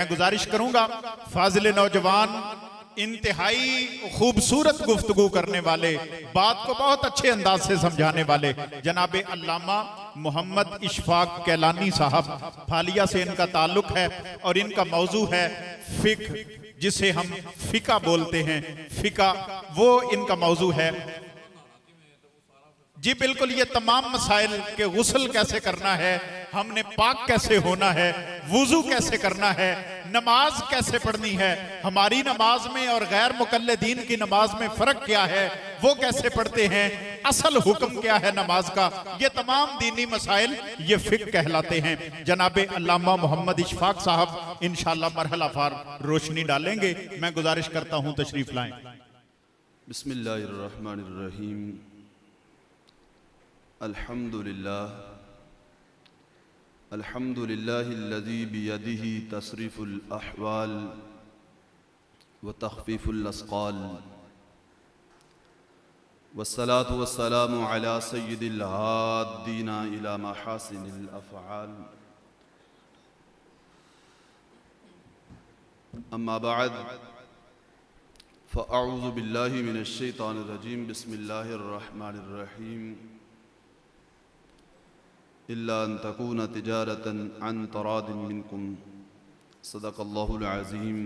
मैं गुजारिश करूंगा फाजिल नौजवान, इंतहाई खूबसूरत गुफ्तगू करने वाले, बात को बहुत अच्छे अंदाज से समझाने वाले जनाब अल्लामा मोहम्मद इशफाक कैलानी साहब, फालिया से इनका ताल्लुक है और इनका मौजू है फिक, जिसे हम फिका बोलते हैं। फिका वो इनका मौजू है। जी बिल्कुल, ये तमाम मसाइल के गुस्ल कैसे करना है, हमने पाक कैसे होना है, वुजू कैसे करना है, नमाज कैसे पढ़नी है, हमारी नमाज में और गैर मुकल्लिदीन की नमाज में फर्क क्या है, वो कैसे पढ़ते हैं, असल हुक्म क्या है नमाज का, ये तमाम दीनी मसाइल ये फिक कहलाते हैं। जनाब अल्लामा मोहम्मद इशफाक साहब इंशाअल्लाह मरहलावार रोशनी डालेंगे। मैं गुजारिश करता हूँ तशरीफ लाएं। बिस्मिल्लाहिर्रहमानिर्रहीम। अल्हम्दुलिल्लाहिल्लज़ी बियदिही तसरीफ़ुल अहवाल व तख़फ़ीफ़ुल अस्क़ाल वस्सलातु वस्सलामु अला सय्यिदिल हाद्दीना इला महासिनिल अफ़आल। अम्मा बअद फ़अऊज़ु बिल्लाहि मिनश शैतानिर रजीम। बिस्मिल्लाहिर रहमानिर रहीम। इल्ला अन तकूना तिजारतन अन तरादिन मिनकुम सदक़ल्लाहुल अज़ीम।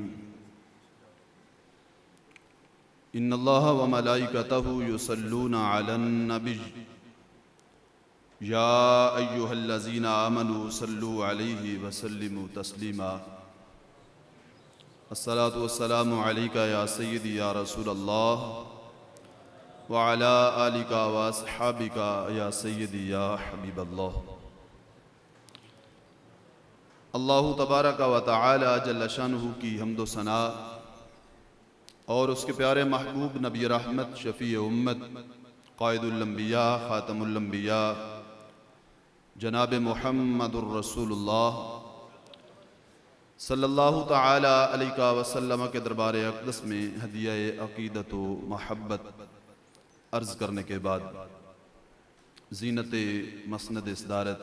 इन्नल्लाह व मलाइकतहु युसल्लूना अलन नबी या अय्युहल्लज़ीना आमनू सल्लू अलैहि व सल्लिमू तस्लीमा। अस्सलातु वस्सलामु अलैका या सय्यदी या रसूलल्लाह व अला आलिका व अस्हाबिका या सय्यदी या हबीबल्लाह। अल्लाहु तबारका व तआला जल्ल शानुहु की हम्दो सना और उसके प्यारे महबूब नबी रहमत शफ़ी उम्मत क़ाइदुल अंबिया ख़ातमुल अंबिया जनाब मुहम्मदुर रसूलुल्लाह सल्लल्लाहु तआला अलैहि वसल्लम के दरबार अक़दस में हदिया अक़ीदत व महब्बत अर्ज़ करने के बाद ज़ीनत मसनद इस्दारत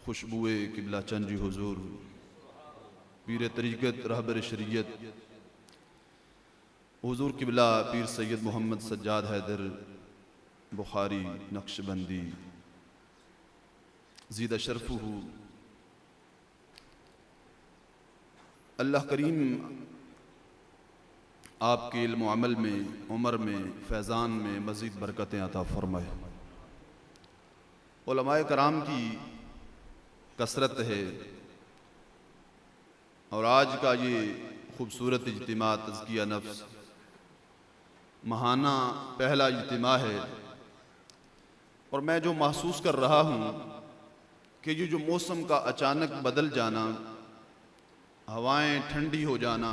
खुशबुए किबला चंजी हुजूर पीर तरीक़त रहबर शरीयत हुजूर किबला पीर सैयद मोहम्मद सज्जाद हैदर बुखारी नक्शबंदी ज़ीद शरफ़ुहु। अल्लाह करीम आपके इल्म अमल में, उम्र में, फैज़ान में मज़ीद बरकतें अता फ़रमाए। उलमाए कराम की कसरत है और आज का ये खूबसूरत इज्तिमा तज़किया नफ्स महाना पहला इज्तिमा है। और मैं जो महसूस कर रहा हूँ कि ये जो मौसम का अचानक बदल जाना, हवाएं ठंडी हो जाना,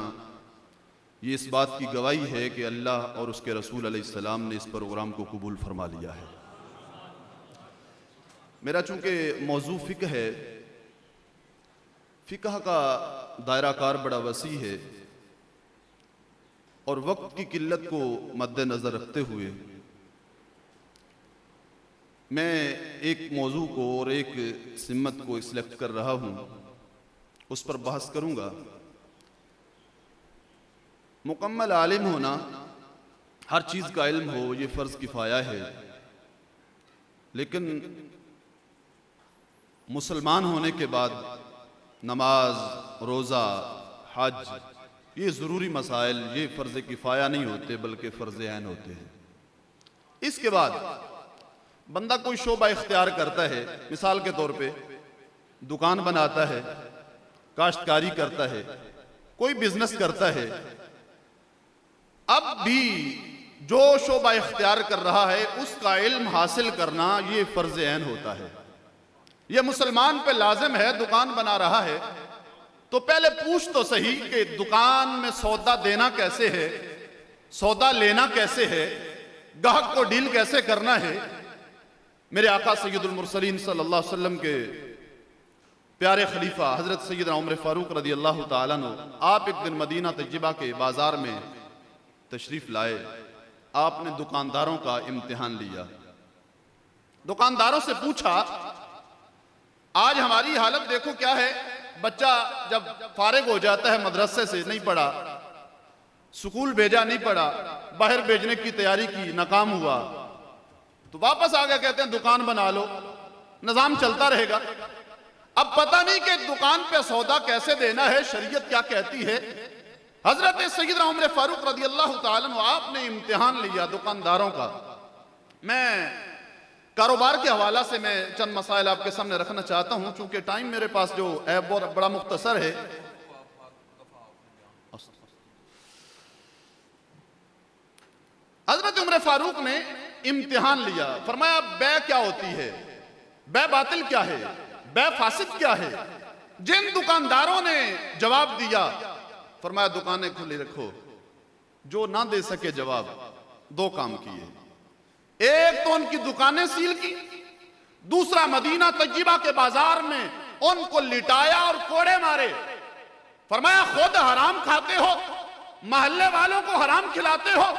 ये इस बात की गवाही है कि अल्लाह और उसके रसूल अलैहिस्सलाम ने इस प्रोग्राम को कबूल फरमा लिया है। मेरा चूँकि मौजू फ़िक़्ह है, फ़िक़्ह का दायरा कार बड़ा वसी है और वक्त की किल्लत को मद्देनज़र रखते हुए मैं एक मौजू को और एक सिमत को सिलेक्ट कर रहा हूँ, उस पर बहस करूँगा। मुकम्मल आलिम होना, हर चीज़ का इल्म हो, ये फ़र्ज़ किफ़ाया है, लेकिन मुसलमान होने के बाद नमाज, रोज़ा, हज, ये ज़रूरी मसाइल, ये फ़र्ज़ किफ़ाया नहीं होते बल्कि फ़र्ज़ ऐन होते हैं। इसके बाद बंदा कोई शोबा इख्तियार करता है, मिसाल के तौर पे दुकान बनाता है, काश्तकारी करता है, कोई बिजनेस करता है। अब भी जो शोबा इख्तियार कर रहा है उसका इल्म हासिल करना ये फ़र्ज़ ऐन होता है। ये मुसलमान पे लाजिम है। दुकान बना रहा है तो पहले पूछ तो सही कि दुकान में सौदा देना कैसे है, सौदा लेना कैसे है, ग्राहक को डील कैसे करना है। मेरे आका सैयदुल मुरसलीन सल्लल्लाहु अलैहि वसल्लम के प्यारे खलीफा हजरत सैयदना उमर फारूक रज़ी अल्लाह तआला अन्हु, आप एक दिन मदीना तज्जिबा के बाजार में तशरीफ लाए। आपने दुकानदारों का इम्तिहान लिया, दुकानदारों से पूछा आज हमारी हालत देखो क्या है, बच्चा जब फारिग हो जाता है मदरसे से, नहीं पढ़ा, स्कूल भेजा नहीं पढ़ा, बाहर भेजने की तैयारी की, नाकाम हुआ, तो वापस आ गया, कहते हैं दुकान बना लो, निजाम चलता रहेगा। अब पता नहीं कि दुकान पे सौदा कैसे देना है, शरीयत क्या कहती है। हजरत सैयदना उमर फारूक रज़ी अल्लाह ताला अन्हु, आपने इम्तिहान लिया दुकानदारों का। मैं कारोबार के हवाला से मैं चंद मसाइल आपके सामने रखना चाहता हूं, चूंकि टाइम मेरे पास जो है बहुत बड़ा मुख्तसर है। हजरत उमर फारूक ने इम्तिहान लिया, फरमाया बै क्या होती है, बै बातिल क्या है, बै फासिद क्या है। जिन दुकानदारों ने जवाब दिया, फरमाया दुकानें खुली रखो। जो ना दे सके जवाब, दो काम किए, एक तो उनकी दुकानें सील की, दूसरा मदीना तय्यबा के बाजार में उनको लिटाया और कोड़े मारे। फरमाया खुद हराम खाते हो, मोहल्ले वालों को हराम खिलाते हो,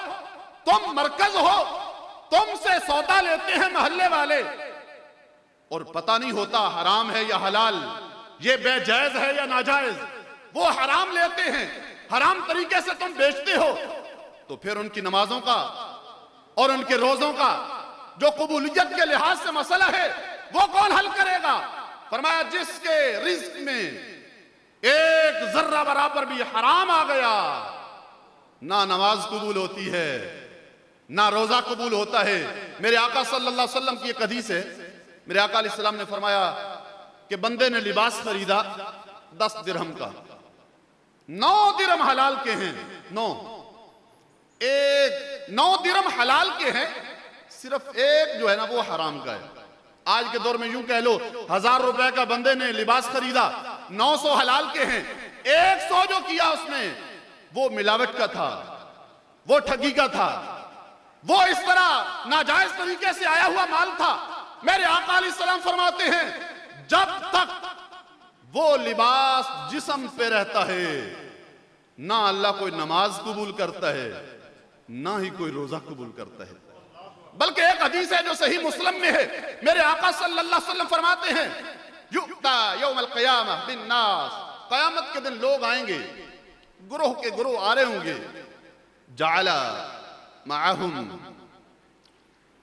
तुम मरकज हो, तुमसे सौदा लेते हैं मोहल्ले वाले और पता नहीं होता हराम है या हलाल, ये बेजायज है या नाजायज। वो हराम लेते हैं, हराम तरीके से तुम बेचते हो, तो फिर उनकी नमाजों का और उनके रोजों का जो कबूलियत के लिहाज से मसला है, वो कौन हल करेगा। फरमाया जिसके रिज्क में एक जर्रा बराबर भी हराम आ गया, ना नमाज कबूल होती है, ना रोजा कबूल होता है। मेरे आका सल्लल्लाहु अलैहि वसल्लम की एक हदीस है, मेरे आका अलैहि सलाम ने फरमाया कि बंदे ने लिबास खरीदा 10 दिरहम का, 9 दिरहम हलाल के हैं, 9 दिरहम हलाल के हैं, सिर्फ एक जो है ना वो हराम का है। आज के दौर में यूं कह लो 1000 रुपए का बंदे ने लिबास खरीदा, 900 हलाल के हैं, 100 जो किया उसने वो मिलावट का था, वो ठगी का था, वो इस तरह नाजायज तरीके से आया हुआ माल था। मेरे आका अलैहि सलाम फरमाते हैं जब तक वो लिबास जिस्म पे रहता है, ना अल्लाह कोई नमाज कबूल करता है, ना ही कोई रोजा कबूल करता है। बल्कि एक हदीस है जो सही मुस्लिम में है, मेरे आका सल्लल्लाहु अलैहि वसल्लम फरमाते हैं युक्ता यौमल क़ियामह बिन्नास, क़यामत के दिन लोग आएंगे, गुरोह के गुरोह आ रहे होंगे, जाला माअहुम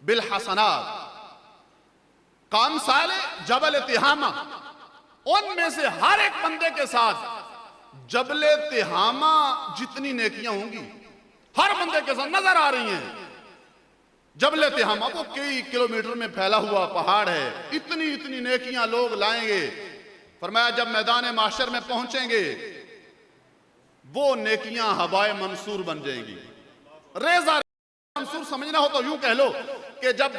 बिल हसनात काम साले जबल तिहामा, उनमें से हर एक बंदे के साथ जबल तिहामा जितनी नेकियां होंगी हर बंदे के साथ नजर आ रही हैं। जबल तिहामा वो कई किलोमीटर में फैला हुआ पहाड़ है, इतनी इतनी नेकियां लोग लाएंगे। फरमाया जब मैदान माशर में पहुंचेंगे वो नेकियां हवाए मंसूर बन जाएंगी। रेजा मंसूर समझना हो तो यूं कह लो कि जब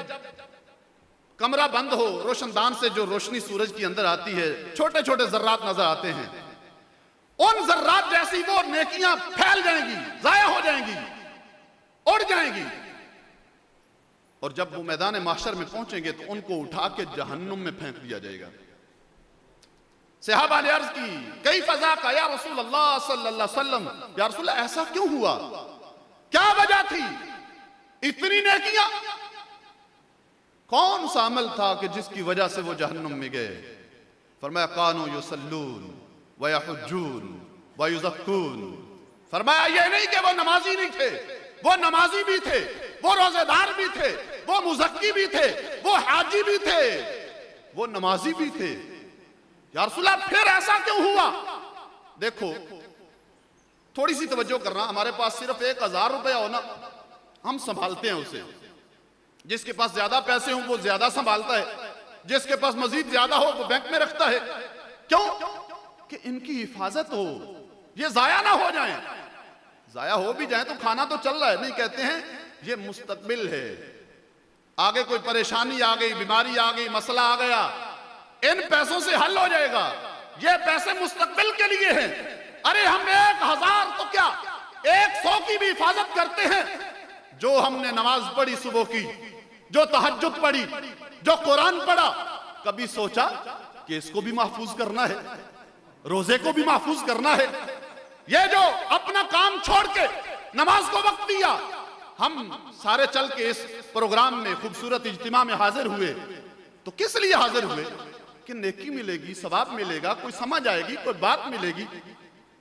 कमरा बंद हो, रोशनदान से जो रोशनी सूरज की अंदर आती है, छोटे छोटे जर्रात नजर आते हैं, उन जर्रात जैसी वो नेकियां फैल जाएंगी, जाया हो जाएंगी, उड़ जाएंगी। और जब वो मैदान माशर में पहुंचेंगे तो उनको उठा के जहन्नुम में फेंक दिया जाएगा। सहाबा ने अर्ज की कई फजा का या रसूल अल्लाह सल्लल्लाहु अलैहि वसल्लम, या रसूल अल्लाह ऐसा क्यों हुआ, क्या वजह थी, इतनी नेकियां, कौन सा अमल था कि जिसकी वजह से वो जहन्नुम में गए। फरमाया कानू युसल्लून व यहुज्जून व युज़क्कून। फरमाया ये नहीं कि वो नमाजी नहीं थे, वो नमाजी भी थे, वो रोजेदार भी थे, वो मुज़क्की भी थे, वो हाजी भी थे, वो नमाजी भी थे। या रसूल अल्लाह फिर ऐसा क्यों हुआ। देखो थोड़ी सी तवज्जो करना, हमारे पास सिर्फ 1000 रुपया हो ना, हम संभालते हैं उसे। जिसके पास ज्यादा पैसे हों वो ज्यादा संभालता है, जिसके पास मजीद ज्यादा हो वो बैंक में रखता है। क्यों कि इनकी हिफाजत हो, ये जाया ना हो जाए। जाया हो भी जाए तो खाना तो चल रहा है, नहीं कहते हैं ये मुस्तकबिल है, आगे कोई परेशानी आ गई, बीमारी आ गई, मसला आ गया, इन पैसों से हल हो जाएगा, ये पैसे मुस्तकबिल के लिए हैं। अरे हम 1000 तो क्या 100 की भी हिफाजत करते हैं। जो हमने नमाज पढ़ी सुबह की, जो तहज्जुद पढ़ी, जो कुरान पढ़ा, कभी सोचा कि इसको भी महफूज करना है, रोजे को भी महफूज करना है। ये जो अपना काम छोड़ के नमाज को वक्त दिया, हम सारे चल के इस प्रोग्राम में खूबसूरत इज्तिमा में हाजिर हुए, तो किस लिए हाजिर हुए कि नेकी मिलेगी, सवाब मिलेगा, कोई समझ आएगी, कोई बात मिलेगी।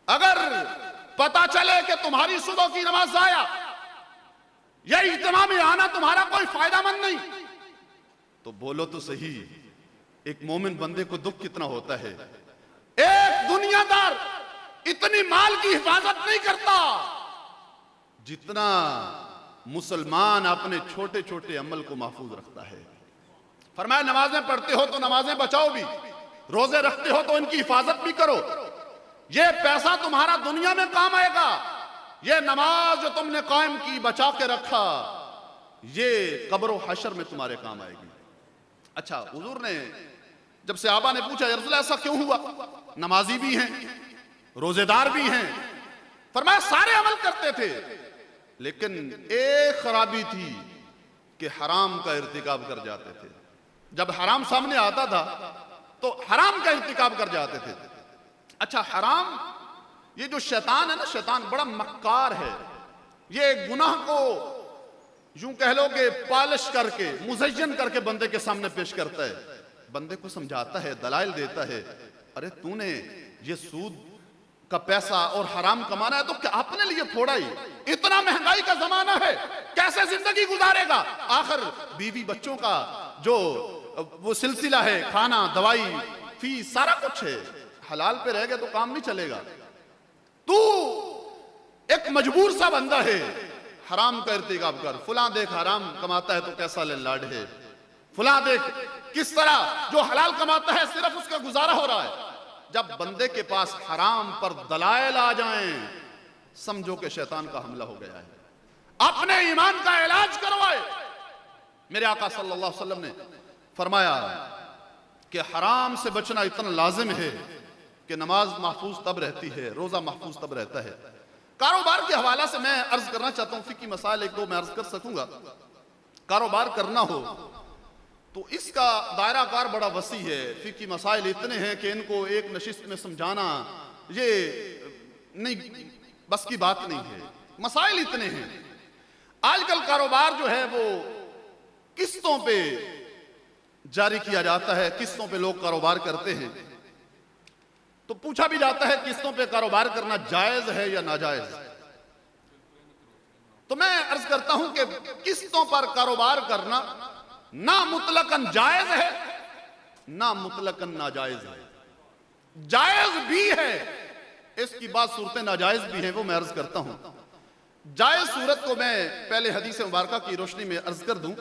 अगर पता चले कि तुम्हारी सुबह की नमाज आया, यह इज्तिमा में आना तुम्हारा कोई फायदामंद नहीं, तो बोलो तो सही, एक मोमिन बंदे को दुख कितना होता है। एक दुनियादार इतनी माल की हिफाजत नहीं करता जितना मुसलमान अपने छोटे छोटे अमल को महफूज रखता है। फरमाया नमाजें पढ़ते हो तो नमाजें बचाओ भी, रोजे रखते हो तो इनकी हिफाजत भी करो। ये पैसा तुम्हारा दुनिया में काम आएगा, ये नमाज जो तुमने कायम की, बचा के रखा, ये कब्र व हशर में तुम्हारे काम आएगी। अच्छा, हुजूर ने जब सहाबा ने पूछा, या रसूल अल्लाह ऐसा क्यों हुआ, नमाजी भी हैं, रोजेदार भी हैं, फरमाया सारे अमल करते थे, लेकिन एक खराबी थी कि हराम का इर्तिकाब कर जाते थे। जब हराम सामने आता था तो हराम का इर्तिकाब कर जाते थे। अच्छा, हराम, ये जो शैतान है ना, शैतान बड़ा मक्कार है। ये गुनाह को यूं कह लो कि पॉलिश करके, मुज़य्यन करके बंदे के सामने पेश करता है, बंदे को समझाता है, दलाइल देता है। अरे तूने ये सूद का पैसा और हराम कमाना है तो क्या अपने लिए थोड़ा ही, इतना महंगाई का जमाना है, कैसे जिंदगी गुजारेगा। आखिर बीवी बच्चों का जो वो सिलसिला है, खाना, दवाई, फीस, सारा कुछ है, हलाल पे रह गए तो काम नहीं चलेगा। तू एक मजबूर सा बंदा है, हराम का इर्तिकाब कर। फुला देख हराम कमाता है तो कैसा लाड है, फुला देख किस तरह जो हलाल कमाता है सिर्फ उसका गुजारा हो रहा है। जब बंदे के पास हराम पर दलाइल आ जाएं, समझो कि शैतान का हमला हो गया है। अपने ईमान का इलाज करवाए। मेरे आका सल्लल्लाहु अलैहि वसल्लम ने फरमाया कि हराम से बचना इतना लाजिम है कि नमाज महफूज तब रहती है, रोजा महफूज तब रहता है। कारोबार के हवाला से मैं अर्ज करना चाहता हूं, फिकी मसाइल एक दो मैं अर्ज कर सकूंगा। कारोबार करना हो तो इसका दायरा कार बड़ा वसी है, फिकी मसाइल इतने हैं कि इनको एक नशिस्त में समझाना ये नहीं, बस की बात नहीं है। मसाइल इतने हैं। आजकल कारोबार जो है वो किस्तों पे जारी किया जाता है, किस्तों पे लोग कारोबार करते हैं। तो पूछा भी जाता है किस्तों पे कारोबार करना जायज है या नाजायज। तो मैं अर्ज करता हूं कि किस्तों पर कारोबार करना ना मुतलकन जायज है, ना मुतलकन नाजायज है। जायज भी है, इसकी बात सूरतें नाजायज भी हैं, वो मैं अर्ज करता हूं। जायज सूरत को मैं पहले हदीस मुबारका की रोशनी में अर्ज कर दूं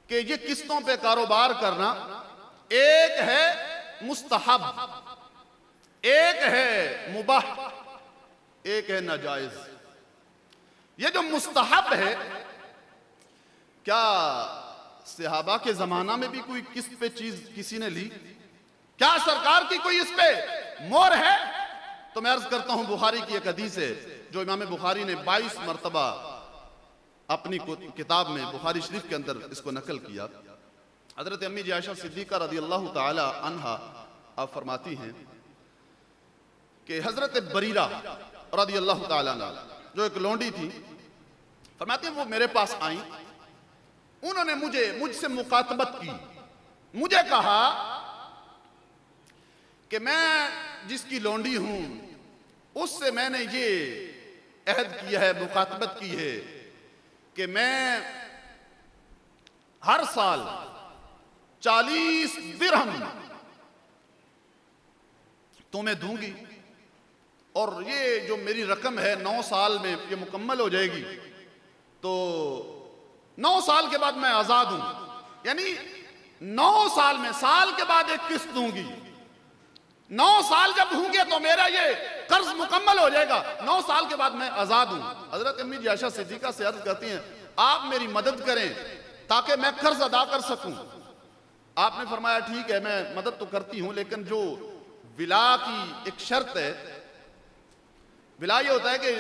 कि ये किस्तों पे कारोबार करना एक है मुस्तहब, एक है मुबाह, एक है नाजायज। ये जो मुस्तहब है, क्या सहाबा के जमाना में भी कोई किस्त पे चीज किसी ने ली? क्या सरकार की कोई इस पे मोहर है? तो मैं अर्ज करता हूं, बुखारी की एक हदीस है जो इमाम बुखारी ने 22 मरतबा अपनी किताब में बुखारी शरीफ के अंदर इसको नकल किया। हजरत अम्मी आयशा सिद्दीका रदियल्लाहु ताला अन्हा आप फरमाती हैं कि हजरत बरीरा रदियल्लाहु ताला अन्हा जो एक लोंडी थी, फरमाती हैं वो मेरे पास आई, उन्होंने मुझसे मुकातबत की, मुझे कहा कि मैं जिसकी लोंडी हूं उससे मैंने ये अहद किया है, मुकातबत की है कि मैं हर साल 40 दिरहम तुम्हें दूंगी और ये जो मेरी रकम है 9 साल में ये मुकम्मल हो जाएगी, तो 9 साल के बाद मैं आजाद हूं। यानी 9 साल में, साल के बाद एक किस्त दूंगी। 9 साल जब होंगे तो मेरा ये कर्ज मुकम्मल हो जाएगा, 9 साल के बाद मैं आजाद हूं। हजरत अम्मी आयशा सिद्दीका से अर्ज करती हैं, आप मेरी मदद करें ताकि मैं कर्ज अदा कर सकूं। आपने फरमाया ठीक है, मैं मदद तो करती हूं, लेकिन जो विला की एक शर्त है, विला ये होता है कि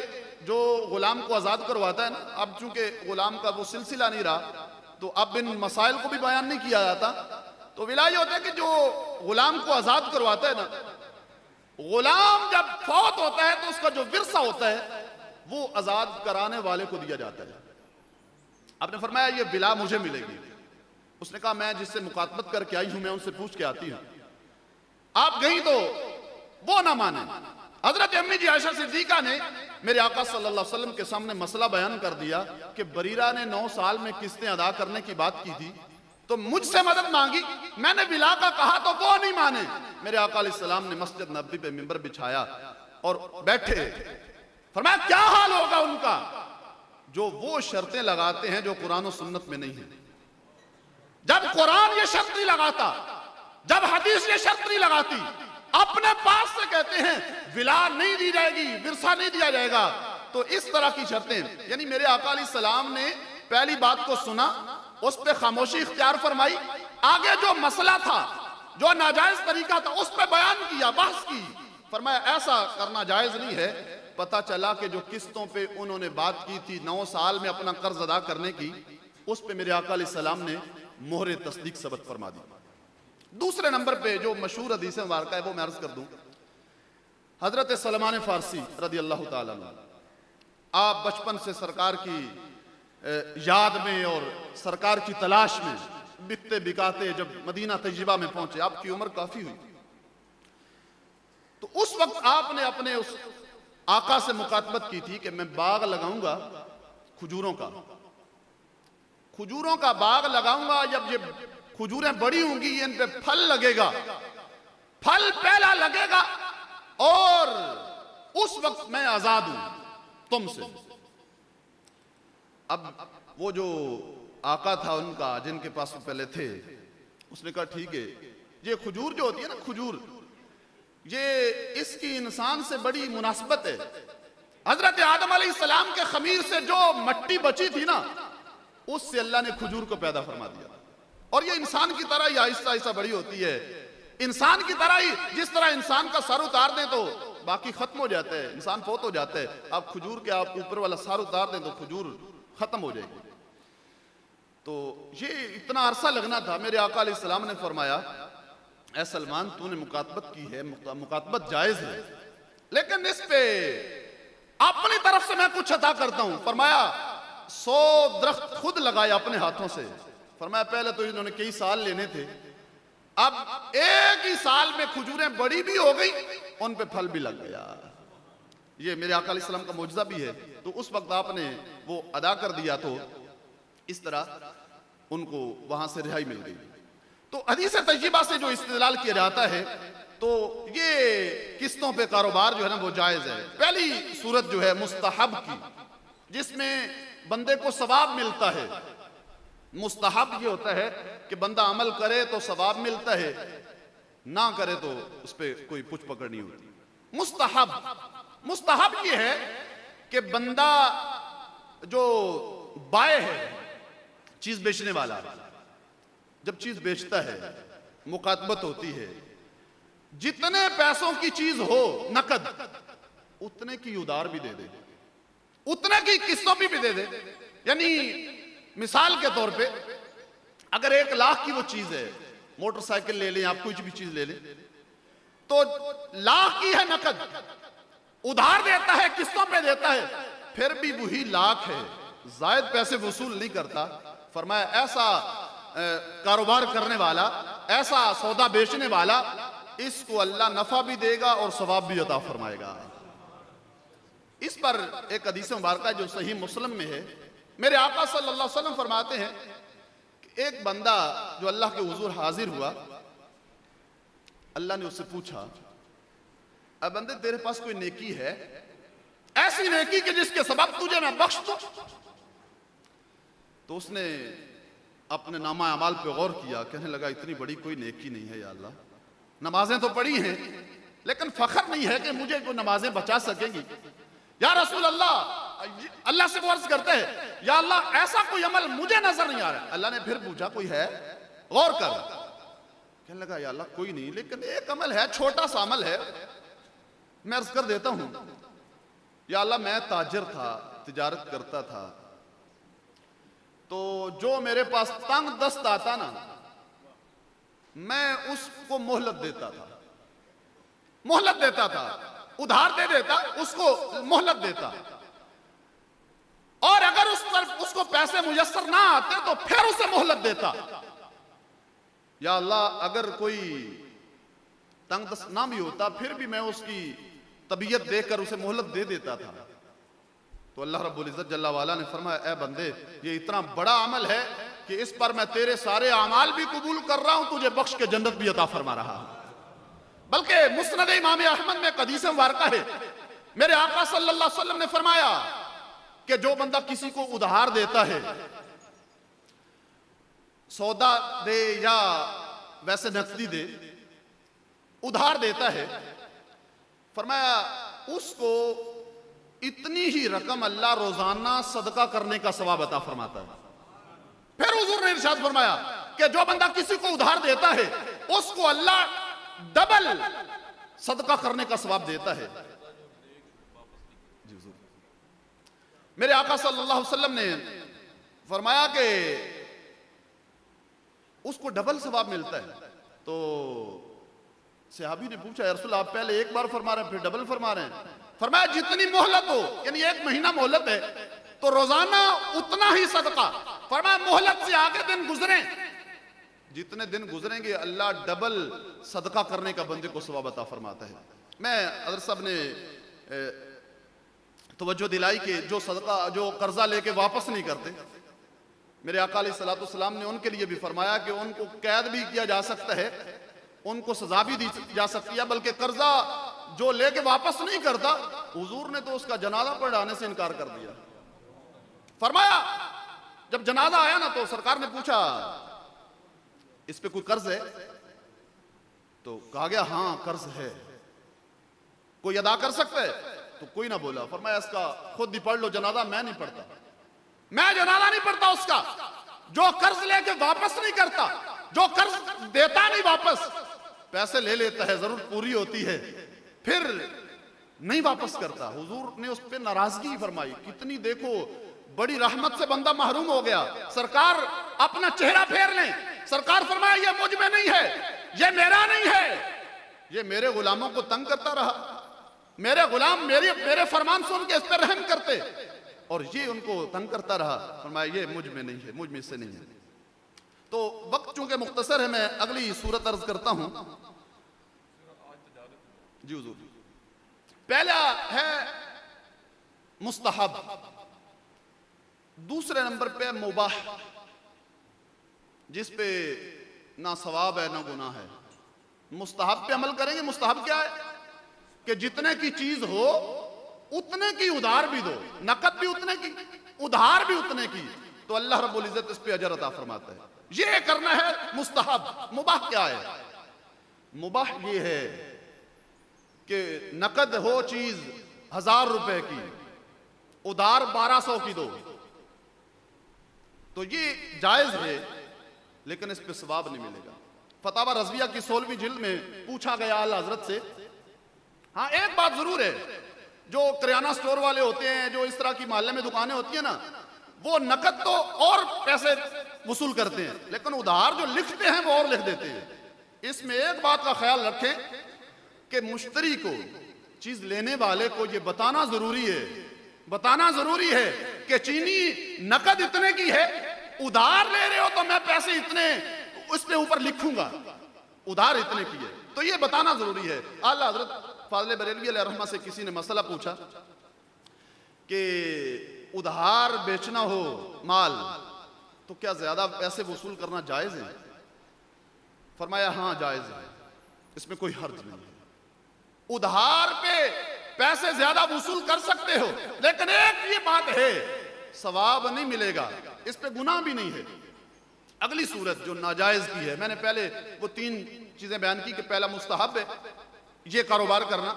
जो गुलाम को आजाद करवाता है ना, अब चूंकि गुलाम का वो सिलसिला नहीं रहा तो अब इन मसाइल को भी बयान नहीं किया जाता। तो विला ये होता है कि जो गुलाम को आजाद करवाता है ना, गुलाम जब फौत होता है तो उसका जो विरसा होता है वो आजाद कराने वाले को दिया जाता है। आपने फरमाया ये विला मुझे मिलेगी। उसने कहा मैं जिससे मुकातबत करके आई हूं, मैं उनसे पूछ के आती हूं। आप गई तो वो ना माने। हजरत अम्मी जी आयशा सिद्दीका ने मेरे आका सल्लल्लाहु अलैहि वसल्लम के सामने मसला बयान कर दिया कि बरीरा ने 9 साल में किस्तें अदा करने की बात की थी, तो मुझसे मदद मांगी, मैंने बिला का कहा तो वो नहीं माने। मेरे आका अलैहिस्सलाम ने मस्जिद नबी पे मिंबर बिछाया और बैठे, फरमाया क्या हाल होगा उनका जो वो शर्तें लगाते हैं जो कुरान और सुन्नत में नहीं है। जब कुरान ये शर्त नहीं लगाता, जब हदीस ये शर्त नहीं लगाती, अपने पास से कहते हैं विला नहीं दी जाएगी, विरसा नहीं दिया जाएगा, तो इस तरह की शर्तें, यानी मेरे आका अलैहिस्सलाम ने पहली बात को सुना, उस पर खामोशी इख्तियार फरमाई, आगे जो मसला था, जो नाजायज तरीका था, उस पर बयान किया, बहस की, फरमाया ऐसा करना जायज नहीं है। पता चला कि जो किस्तों पे उन्होंने बात की थी 9 साल में अपना कर्ज अदा करने की, उस पे मेरे आका अलैहिस्सलाम ने मोहरे तस्दीक सबक फरमा दी। दूसरे नंबर पे जो मशहूर हदीस मुबारका है वो मैं अर्ज कर दूं, हजरत सलमान फारसी रदी अल्लाह ताला अन्हु, आप बचपन से सरकार की याद में और सरकार की तलाश में बिकते बिकाते जब मदीना तैयबा में पहुंचे, आपकी उम्र काफी हुई, तो उस वक्त आपने अपने उस आका से मुकातबत की थी कि मैं बाग लगाऊंगा खजूरों का, खजूरों का बाग लगाऊंगा, जब ये खजूरें बड़ी होंगी इन पे फल लगेगा, फल पहला लगेगा और उस वक्त मैं आजाद हूं तुमसे। अब वो जो आका था उनका, जिनके पास वो पहले थे, उसने कहा ठीक है, ये खजूर जो होती है ना, खजूर, ये इसकी इंसान से बड़ी मुनासबत है। हजरत आदम अलैहिस्सलाम के खमीर से जो मट्टी बची थी ना, उससे अल्लाह ने खजूर को पैदा फरमा दिया, और ये इंसान की तरह ही आहिस्ता आहिस्ता बड़ी होती है। इंसान की तरह ही, जिस तरह इंसान का सर उतार दें तो बाकी खत्म हो जाता है, इंसान फोत हो जाता है, आप खजूर के आप ऊपर वाला सर उतार दें तो खजूर खत्म हो जाएगी। तो ये इतना अरसा लगना था। मेरे आका अलैहिस्सलाम ने फरमाया, ऐ सलमान तूने मुकातबत की है, मुकातबत जायज है, लेकिन इस पे अपनी तरफ से मैं कुछ अता करता हूं। फरमाया 100 दरख्त खुद लगाए अपने हाथों से। फरमाया पहले तो इन्होंने कई साल लेने थे, अब एक ही साल में खजूरें बड़ी भी हो गई, उन पे फल भी लग गया। ये मेरे आका अलैहिस्सलाम का मौजज़ा भी है। तो उस वक्त आपने वो अदा कर दिया, तो इस तरह उनको वहां से रिहाई मिल गई। तो हदीस तय्यबा से जो इस्तेदलाल किया जाता है, तो ये किस्तों पे कारोबार जो है ना वो जायज है। पहली सूरत जो है मुस्तहब की, जिसमें बंदे को सवाब मिलता है। मुस्तहब ये होता है कि बंदा अमल करे तो सवाब मिलता है, ना करे तो उस पर कोई पुछ पकड़ नहीं होती। मुस्तहब ये है कि बंदा जो बाय है, चीज बेचने वाला, जब चीज बेचता है, मुकातबत होती है, जितने पैसों की चीज हो नकद, उतने की उधार भी दे दे, उतने की किस्तों भी दे दे। यानी मिसाल के तौर पे अगर 1 लाख की वो चीज है, मोटरसाइकिल ले लें, आप कुछ भी चीज ले लें, तो 1 लाख की है नकद, उधार देता है, किस्तों पे देता है, फिर भी वही 1 लाख है, जायद पैसे वसूल नहीं करता। फरमाया ऐसा कारोबार करने वाला, ऐसा सौदा बेचने वाला, इसको अल्लाह नफा भी देगा और सवाब भी अता फरमाएगा। इस पर एक हदीस मुबारक जो सही मुस्लिम में है, मेरे आका सल्लल्लाहु अलैहि वसल्लम फरमाते हैं कि एक बंदा जो अल्लाह के हुजूर हाजिर हुआ, अल्लाह ने उससे पूछा, अब बंदे तेरे पास कोई नेकी है, ऐसी नेकी कि जिसके सबब तुझे मैं बख्श दूं? तो उसने अपने नामा अमाल पे गौर किया, कहने लगा इतनी बड़ी कोई नेकी नहीं है या अल्लाह, नमाजें तो पढ़ी हैं लेकिन फख्र नहीं है कि मुझे कोई नमाजें बचा सकेंगी। या रसूल अल्लाह, अल्लाह से अर्ज करते हैं, या अल्लाह ऐसा कोई अमल मुझे नजर नहीं आ रहा। अल्लाह ने फिर पूछा कोई है, गौर कर। कहने लगा या अल्लाह कोई नहीं, लेकिन एक अमल है, छोटा सा अमल है, मैं अर्ज कर देता हूं। या अल्लाह मैं ताजिर था, तिजारत करता था, तो जो मेरे पास तंग दस्त आता ना, मैं उसको मोहलत देता था, उधार दे देता, उसको मोहलत देता, और अगर उस पर उसको पैसे मुयस्सर ना आते तो फिर उसे मोहलत देता। या अल्लाह अगर कोई तंग दस्त ना भी होता फिर भी मैं उसकी तबीयत देखकर उसे मोहलत दे देता था। तो अल्लाह रब्बुल इज्जत जल्ला वाला ने फरमाया, ए बंदे, ये इतना बड़ा अमल है कि इस पर मैं तेरे सारे अमाल भी कबूल कर रहा हूं, तुझे बख्श के जन्नत भी अता फरमा रहा हूं। बल्कि मुस्नद इमाम अहमद में हदीस मुबारका है, मेरे आका सल्लल्लाहु अलैहि वसल्लम ने फरमाया कि जो बंदा किसी को उधार देता है, सौदा दे या वैसे नकदी दे, उधार देता है, फरमाया उसको इतनी ही रकम अल्लाह रोजाना सदका करने का सवाब अता फरमाता है। फिर हुजूर ने इरशाद फरमाया कि जो बंदा किसी को उधार देता है उसको अल्लाह डबल सदका करने का सवाब देता है। मेरे आका सल्लल्लाहु अलैहि वसल्लम ने फरमाया कि उसको डबल सवाब मिलता है। तो सहाबी ने पूछा, या रसूल, आप पहले एक बार फरमा रहे हैं फिर डबल फरमा रहे हैं? फरमाया जितनी मोहलत हो, यानी 1 महीना मोहलत है तो रोजाना उतना ही सदका। फरमाया मोहलत से आगे दिन गुजरे, जितने दिन गुजरेंगे अल्लाह डबल सदका करने का बंदे को सवाब अता फरमाता है। मैं हज़रत साहब ने तवज्जो दिलाई कि जो सदका, जो कर्जा लेके वापस नहीं करते, मेरे आका अलैहिस्सलातु वस्सलाम ने उनके लिए भी फरमाया कि उनको कैद भी किया जा सकता है, उनको सजा भी दी जा सकती है, बल्कि कर्जा जो लेके वापस नहीं करता, हुजूर ने तो उसका जनाजा पढ़ाने से इनकार कर दिया। फरमाया जब जनाजा आया ना तो सरकार ने पूछा, इस पे कोई कर्ज है? तो कहा गया हाँ कर्ज है, कोई अदा कर सकता है? तो कोई ना बोला। फरमाया इसका खुद ही पढ़ लो जनाजा, मैं नहीं पढ़ता, मैं जनाजा नहीं पढ़ता उसका। जो कर्ज लेके वापस नहीं करता, जो कर्ज देता नहीं वापस, पैसे ले लेता है, जरूरत पूरी होती है, फिर नहीं वापस करता, हुजूर ने उस पर नाराजगी फरमाई। कितनी देखो बड़ी रहमत से बंदा महरूम हो गया। सरकार अपना चेहरा फेर लें, सरकार फरमाया ये मुझ में नहीं है, ये मेरा नहीं है, ये मेरे गुलामों को तंग करता रहा, मेरे गुलाम मेरे फरमान सुन के इस पर रहम करते, और ये उनको तंग करता रहा। फरमाया ये मुझ में नहीं है, मुझ में से नहीं है। तो वक्त चूंकि मुख्तसर है, मैं अगली सूरत अर्ज करता हूं। जी हुजूर, पहला है मुस्तहब, दूसरे नंबर पे मुबाह, जिस पे ना सवाब है ना गुनाह है। मुस्तहब पे अमल करेंगे। मुस्तहब क्या है कि जितने की चीज हो उतने की उधार भी दो, नकद भी उतने की, उधार भी उतने की, तो अल्लाह रब्बुल इज्जत इस पे अजर अता फरमाता है। ये करना है मुस्तहब। मुबाह क्या है? मुबाह ये है कि नकद हो चीज 1000 रुपए की, उधार 1200 की दो, तो ये जायज है, लेकिन इस पे सवाब नहीं मिलेगा। फतावा रज़विया की 16वीं जिल्द में पूछा गया आला हजरत से। हाँ, एक बात जरूर है, जो किराना स्टोर वाले होते हैं, जो इस तरह की मोहल्ले में दुकानें होती है ना, वो नकद तो और पैसे वसूल करते हैं, लेकिन उधार जो लिखते हैं वो और लिख देते हैं। इसमें एक बात का ख्याल रखें कि मुश्तरी को, चीज लेने वाले को ये बताना जरूरी है, बताना जरूरी है कि चीनी नकद इतने की है, उधार ले रहे हो तो मैं पैसे इतने उसके ऊपर लिखूंगा, उधार इतने की है, तो ये बताना जरूरी है। आला हजरत फाज़िल बरेलवी अलैहि रहमा से किसी ने मसला पूछा कि उधार बेचना हो माल तो क्या ज्यादा पैसे वसूल करना जायज है? फरमाया हाँ जायज है, इसमें कोई हर्ज नहीं है। उधार पे पैसे ज्यादा वसूल कर सकते हो, लेकिन एक ये बात है, सवाब नहीं मिलेगा, इस पे गुनाह भी नहीं है। अगली सूरत जो नाजायज की है, मैंने पहले वो 3 चीजें बयान की कि पहला मुस्तहब है ये कारोबार करना,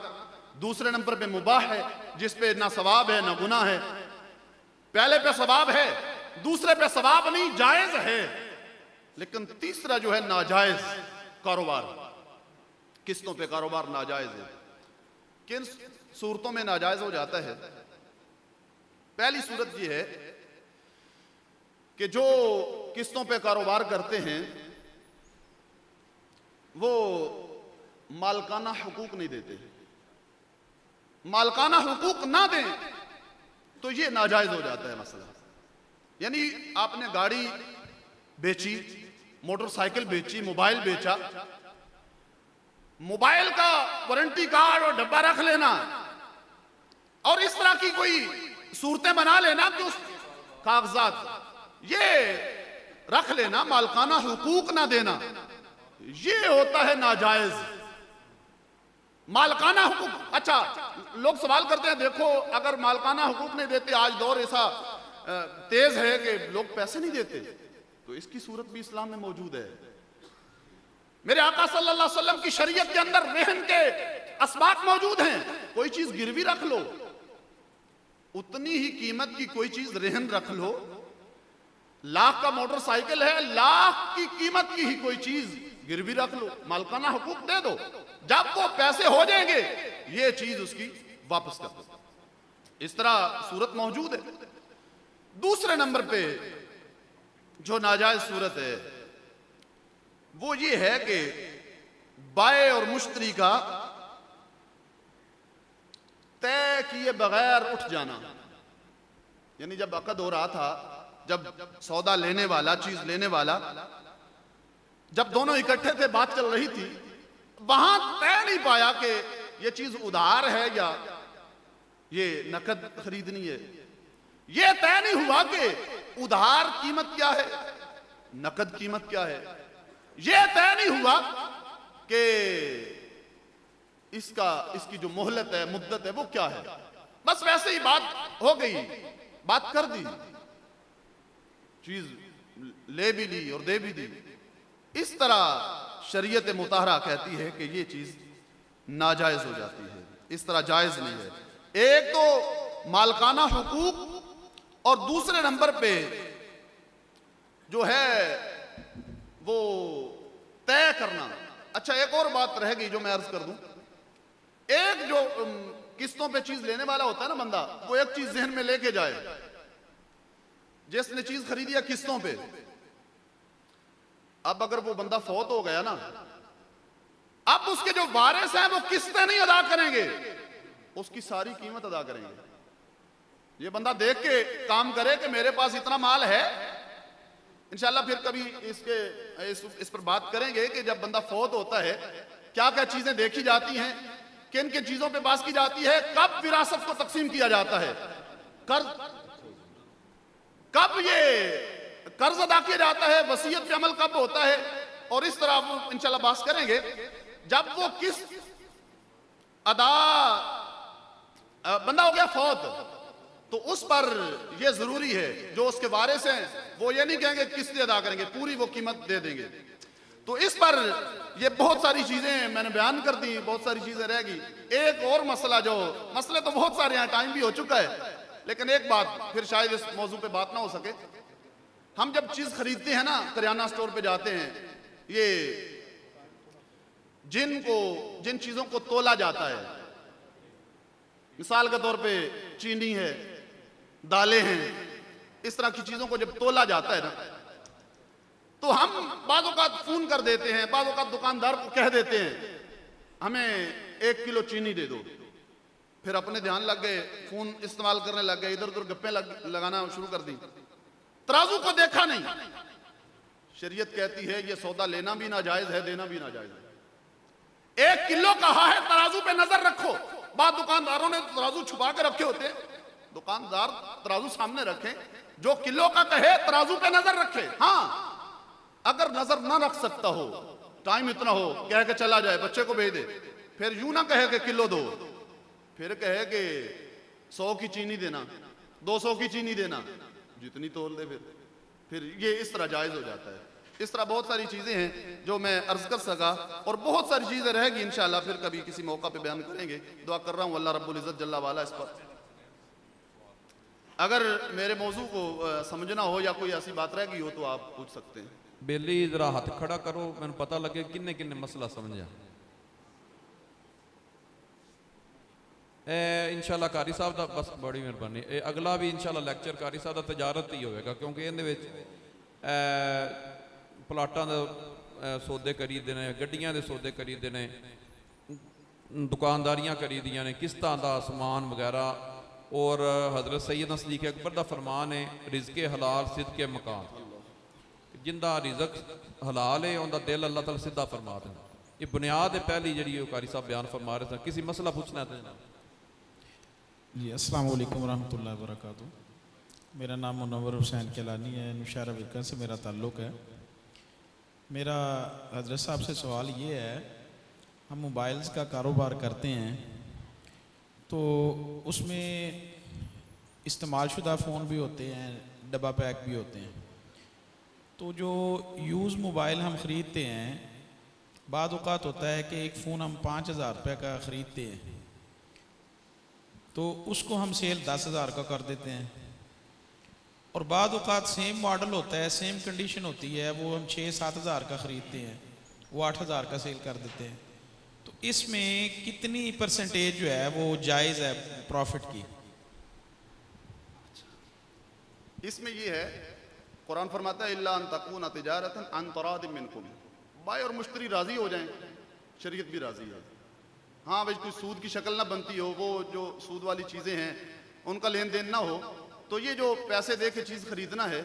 दूसरे नंबर पे मुबाह है जिस पे ना सवाब है ना गुनाह है, पहले पे सवाब है, दूसरे पे सवाब नहीं, जायज है, लेकिन तीसरा जो है नाजायज कारोबार, किस्तों पे कारोबार नाजायज है। किन सूरतों में नाजायज हो जाता है? पहली सूरत यह है कि जो किस्तों पे कारोबार करते हैं वो मालकाना हुकूक नहीं देते। मालकाना हुकूक ना दें तो ये नाजायज हो जाता है मसला। यानी आपने गाड़ी बेची, मोटरसाइकिल बेची, मोबाइल बेचा, मोबाइल का वारंटी कार्ड और डब्बा रख लेना और इस तरह की कोई सूरतें बना लेना कि उस कागजात ये रख लेना, मालकाना हुकूक ना देना, ये होता है नाजायज मालकाना हुकूक। अच्छा, लोग सवाल करते हैं, देखो अगर मालकाना हुकूक नहीं देते, आज दौर ऐसा तेज है कि लोग पैसे नहीं देते, तो इसकी सूरत भी इस्लाम में मौजूद है। मेरे आका सल्लल्लाहु अलैहि वसल्लम की शरीयत के अंदर रहन के असबाब मौजूद हैं। कोई चीज गिरवी रख लो, उतनी ही कीमत की कोई चीज रहन रख लो। लाख का मोटरसाइकिल है, लाख की कीमत की ही कोई चीज गिरवी रख लो, मालकाना हुकूक दे दो, जब वो पैसे हो जाएंगे ये चीज उसकी वापस कर दो। इस तरह सूरत मौजूद है। दूसरे नंबर पे जो नाजायज सूरत है वो ये है कि बाय और मुश्तरी का तय किए बगैर उठ जाना। यानी जब अकद हो रहा था, जब सौदा लेने वाला, चीज लेने वाला, जब दोनों इकट्ठे थे, बात चल रही थी, वहां तय नहीं पाया कि ये चीज उधार है या ये नकद खरीदनी है। ये तय नहीं हुआ कि उधार कीमत क्या है, नकद कीमत क्या है। ये तय नहीं हुआ कि इसकी जो मोहलत है, मुद्दत है, वो क्या है। बस वैसे ही बात हो गई, बात कर दी, चीज ले भी ली और दे भी दी। इस तरह शरीयत मुताहरा कहती है कि ये चीज नाजायज हो जाती है, इस तरह जायज नहीं है। एक तो मालकाना हुकूक और दूसरे नंबर पे जो है वो तय करना। अच्छा, एक और बात रह गई जो मैं अर्ज कर दूं। एक जो किस्तों पे चीज लेने वाला होता है ना बंदा, वो एक चीज जहन में लेके जाए, जिसने चीज खरीदी है किस्तों पे, अब अगर वो बंदा फौत हो गया ना, अब उसके जो वारिस हैं वो किस्तें नहीं अदा करेंगे, उसकी सारी कीमत अदा करेंगे। ये बंदा देख के काम करे कि मेरे पास इतना माल है। इंशाल्लाह फिर कभी इस पर बात करेंगे कि जब बंदा फौत होता है क्या क्या चीजें देखी जाती हैं, किन किन चीजों पे बात की जाती है, कब विरासत को तकसीम किया जाता है, कब ये कर्ज अदा किया जाता है, वसीयत पे अमल कब होता है, और इस तरह वो इंशाल्लाह बात करेंगे। जब वो किस अदा बंदा हो गया फौत, तो उस पर यह जरूरी है जो उसके वारिस हैं वो ये नहीं कहेंगे किस्तें अदा करेंगे, पूरी वो कीमत दे देंगे। तो इस पर ये बहुत सारी चीजें मैंने बयान कर दी, बहुत सारी चीजें रह गई। एक और मसला, जो मसले तो बहुत सारे हैं, टाइम भी हो चुका है, लेकिन एक बात फिर शायद इस मौजू पे बात ना हो सके। हम जब चीज खरीदते हैं ना, करियाना स्टोर पे जाते हैं, ये जिन चीजों को तोला जाता है, मिसाल के तौर पे चीनी है, दालें हैं, इस तरह की चीजों को जब तोला जाता है ना, तो हम बाज़ औक़ात फोन कर देते हैं, बाज़ औक़ात दुकानदार को कह देते हैं हमें 1 किलो चीनी दे दो। फिर अपने ध्यान लग गए, फोन इस्तेमाल करने लग गए, इधर उधर गप्पे लगाना शुरू कर दी, तराजू को देखा नहीं। शरीयत कहती है ये सौदा लेना भी नाजायज है, देना भी नाजायज है। 1 किलो कहा है, तराजू पे नजर रखो। बाद दुकानदारों ने तराजू छुपा के रखे होते, दुकानदार तराजू सामने रखे, जो किलो का कहे तराजू पे नजर रखे। हाँ, अगर नजर ना रख सकता हो, टाइम इतना हो, कह के चला जाए, बच्चे को भेज दे, फिर यूं ना कहे कि किलो दो, फिर कहे कि 100 की चीनी देना, 200 की चीनी देना, जितनी तोल दे, फिर ये इस तरह जायज हो जाता है। इस तरह बहुत सारी चीजें हैं जो मैं अर्ज कर सका, और बहुत सारी चीजें रहेगी इंशाल्लाह फिर कभी किसी मौका पे बयान करेंगे। दुआ कर रहा हूँ अल्लाह रब्बुल इज्जत जल्ला वाला इस पर, अगर मेरे मौजू को समझना हो या कोई ऐसी बात रह गई हो तो आप पूछ सकते हैं। बेली जरा हाथ खड़ा करो, मैंने पता लगे किन्ने किन्ने मसला समझा। इंशाल्लाह कारी साहब का बस बड़ी मेहरबानी। अगला भी इंशाल्लाह लैक्चर कारी साहब का तजारत ही होगा, क्योंकि इहदे प्लाटां दे सौदे करीदे ने, गड्डियां दे सौदे करीदे ने, दुकानदारियां करीदियां ने, किस्तां दा समान वगैरह। और हजरत सैयदना सदीक अकबर का फरमान है, रिज़्क़े हलाल सिद्क़े मकान, जिंदा रिज़्क़ हलाल है उनका दिल अल्लाह ताला सीधा फरमा दें। ये बुनियाद है पहली जी कारी साहब बयान फरमा रहे थे। किसी मसला पूछना है तो जनाब। जी अस्सलाम वालेकुम रहमतुल्लाहि व बरकातुहू। मेरा नाम मुनव्वर हुसैन केलानी है, नौशहरा विरकन से मेरा ताल्लुक़ है। मेरा हज़रत साहब से सवाल ये है, हम मोबाइल्स का कारोबार करते हैं तो उसमें इस्तेमाल शुदा फ़ोन भी होते हैं, डब्बा पैक भी होते हैं। तो जो यूज़ मोबाइल हम ख़रीदते हैं, बाद औक़ात होता है कि एक फ़ोन हम 5,000 रुपये का ख़रीदते हैं तो उसको हम सेल 10,000 का कर देते हैं, और बाद औक़ात सेम मॉडल होता है, सेम कंडीशन होती है, वो हम 6-7 हज़ार का ख़रीदते हैं, वो 8,000 का सेल कर देते हैं। तो इसमें कितनी परसेंटेज जो है वो जायज़ है प्रॉफिट की? इसमें ये है, कुरान फरमाता है इल्ला अन तकूना तिजारतन अन तरादिम मिनकुम, बाय और मुश्तरी राज़ी हो जाएं, शरीयत भी राज़ी है। हाँ भाई कोई सूद की शक्ल ना बनती हो, वो जो सूद वाली चीज़ें हैं उनका लेन देन ना हो, तो ये जो पैसे दे के चीज़ खरीदना है,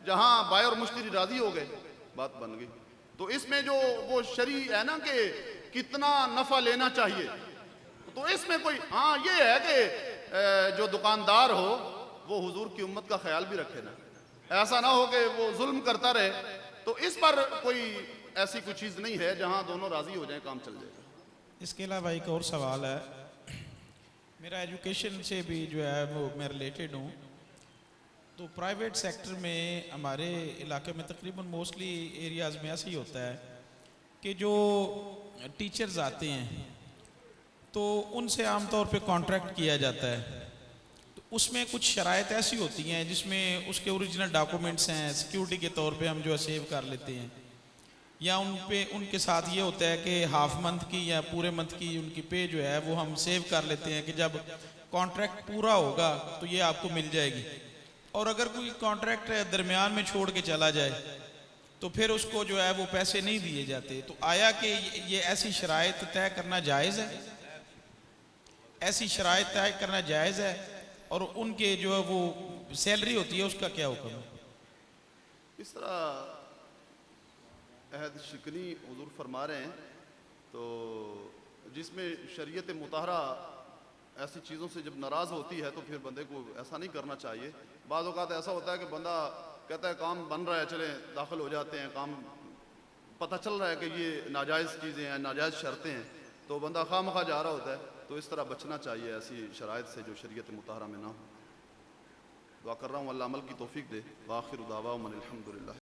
जहाँ बाय और मुश्तरी राज़ी हो गए, बात बन गई। तो इसमें जो वो शरी है ना कि कितना नफ़ा लेना चाहिए, तो इसमें कोई हाँ ये है कि जो दुकानदार हो वो हुजूर की उम्मत का ख्याल भी रखे ना, ऐसा ना हो कि वो जुल्म करता रहे। तो इस पर कोई ऐसी कोई चीज़ नहीं है, जहाँ दोनों राज़ी हो जाए काम चल जाएगा। इसके अलावा एक और सवाल है, मेरा एजुकेशन से भी जो है वो मैं रिलेटेड हूँ। तो प्राइवेट सेक्टर में हमारे इलाके में तकरीबन मोस्टली एरियाज़ में ऐसा ही होता है कि जो टीचर्स आते हैं तो उनसे आमतौर पे कॉन्ट्रैक्ट किया जाता है। तो उसमें कुछ शराइत ऐसी होती हैं जिसमें उसके ओरिजिनल डॉक्यूमेंट्स हैं, सिक्योरिटी के तौर पे हम जो है सेव कर लेते हैं, या उनके साथ ये होता है कि हाफ मंथ की या पूरे मंथ की उनकी पे जो है वो हम सेव कर लेते हैं कि जब कॉन्ट्रैक्ट पूरा होगा तो ये आपको मिल जाएगी। और अगर कोई कॉन्ट्रैक्ट दरमियान में छोड़ के चला जाए तो फिर उसको जो है वो पैसे नहीं दिए जाते। तो आया कि ये ऐसी शराइत तय करना जायज़ है? ऐसी शराइत तय करना जायज़ है? और उनके जो है वो सैलरी होती है उसका क्या हुक्म है? इस तरह अहद शिकनी हुजूर फरमा रहे हैं, तो जिसमें शरीयत मुताहरा ऐसी चीज़ों से जब नाराज़ होती है तो फिर बंदे को ऐसा नहीं करना चाहिए। बाज़ औक़ात ऐसा होता है कि बंदा कहता है काम बन रहा है, चलें दाखिल हो जाते हैं, काम पता चल रहा है कि ये नाजायज़ चीज़ें हैं, नाजायज़ शर्तें हैं, तो बंदा खामखा जा रहा होता है। तो इस तरह बचना चाहिए ऐसी शराइत से जो शरीयत मुताहरा में ना हो। दुआ कर रहा हूँ अल्लाह अमल की तौफीक दे। व आखिर दावा अनिल हम्दुलिल्लाह।